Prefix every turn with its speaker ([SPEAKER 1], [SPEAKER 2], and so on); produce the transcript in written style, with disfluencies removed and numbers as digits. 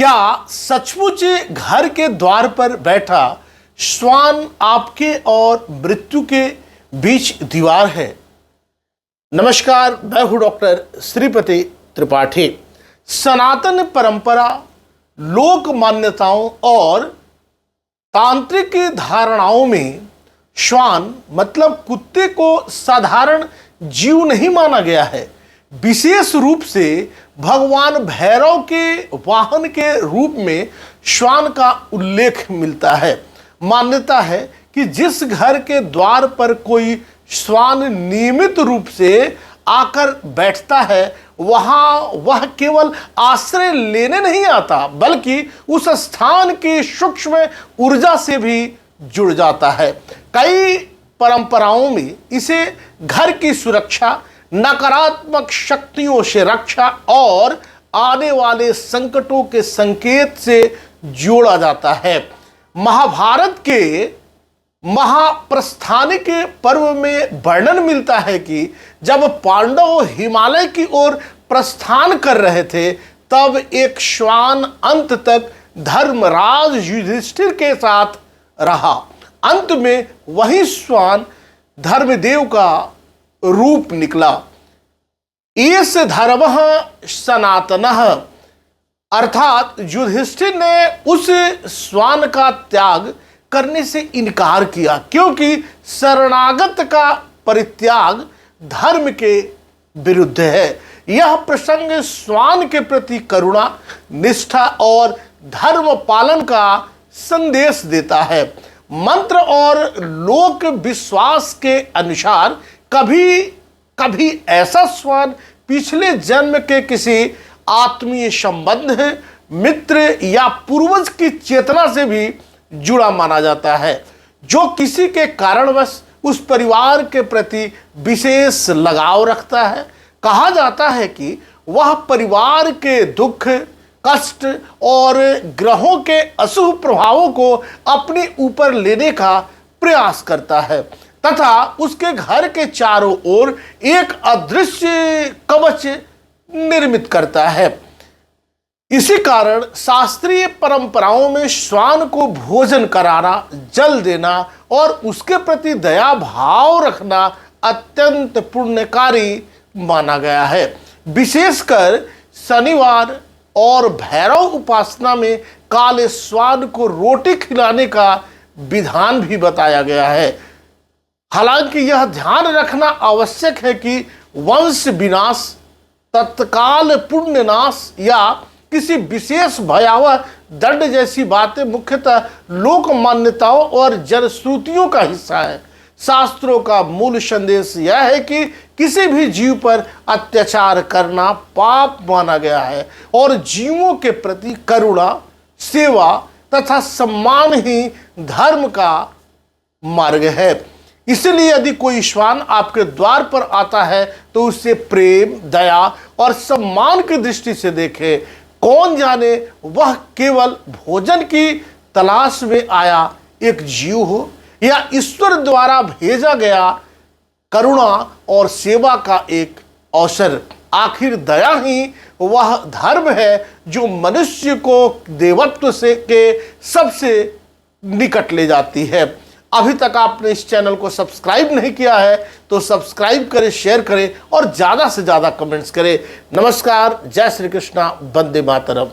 [SPEAKER 1] क्या सचमुच घर के द्वार पर बैठा श्वान आपके और मृत्यु के बीच दीवार है? नमस्कार, मैं हूं डॉक्टर श्रीपति त्रिपाठी। सनातन परंपरा, लोक मान्यताओं और तांत्रिक धारणाओं में श्वान मतलब कुत्ते को साधारण जीव नहीं माना गया है। विशेष रूप से भगवान भैरव के वाहन के रूप में श्वान का उल्लेख मिलता है। मान्यता है कि जिस घर के द्वार पर कोई श्वान नियमित रूप से आकर बैठता है, वहां वह केवल आश्रय लेने नहीं आता, बल्कि उस स्थान की सूक्ष्म ऊर्जा से भी जुड़ जाता है। कई परंपराओं में इसे घर की सुरक्षा, नकारात्मक शक्तियों से रक्षा और आने वाले संकटों के संकेत से जोड़ा जाता है। महाभारत के महाप्रस्थानिक पर्व में वर्णन मिलता है कि जब पांडव हिमालय की ओर प्रस्थान कर रहे थे, तब एक श्वान अंत तक धर्मराज युधिष्ठिर के साथ रहा। अंत में वही श्वान धर्मदेव का रूप निकला। एस धर्मः सनातनः, अर्थात युधिष्ठिर ने उस श्वान का त्याग करने से इनकार किया, क्योंकि शरणागत का परित्याग धर्म के विरुद्ध है। यह प्रसंग श्वान के प्रति करुणा, निष्ठा और धर्म पालन का संदेश देता है। मंत्र और लोक विश्वास के अनुसार कभी कभी ऐसा श्वान पिछले जन्म के किसी आत्मीय संबंध, मित्र या पूर्वज की चेतना से भी जुड़ा माना जाता है, जो किसी के कारणवश उस परिवार के प्रति विशेष लगाव रखता है। कहा जाता है कि वह परिवार के दुख, कष्ट और ग्रहों के अशुभ प्रभावों को अपने ऊपर लेने का प्रयास करता है तथा उसके घर के चारों ओर एक अदृश्य कवच निर्मित करता है। इसी कारण शास्त्रीय परंपराओं में श्वान को भोजन कराना, जल देना और उसके प्रति दया भाव रखना अत्यंत पुण्यकारी माना गया है। विशेषकर शनिवार और भैरव उपासना में काले श्वान को रोटी खिलाने का विधान भी बताया गया है। हालांकि यह ध्यान रखना आवश्यक है कि वंश विनाश, तत्काल पुण्य नाश या किसी विशेष भयावह दंड जैसी बातें मुख्यतः लोक मान्यताओं और जनश्रुतियों का हिस्सा है। शास्त्रों का मूल संदेश यह है कि किसी भी जीव पर अत्याचार करना पाप माना गया है और जीवों के प्रति करुणा, सेवा तथा सम्मान ही धर्म का मार्ग है। इसलिए यदि कोई श्वान आपके द्वार पर आता है तो उसे प्रेम, दया और सम्मान की दृष्टि से देखें। कौन जाने वह केवल भोजन की तलाश में आया एक जीव हो या ईश्वर द्वारा भेजा गया करुणा और सेवा का एक अवसर। आखिर दया ही वह धर्म है जो मनुष्य को देवत्व से के सबसे निकट ले जाती है। अभी तक आपने इस चैनल को सब्सक्राइब नहीं किया है तो सब्सक्राइब करें, शेयर करें और ज़्यादा से ज़्यादा कमेंट्स करें। नमस्कार, जय श्री कृष्णा, वंदे मातरम।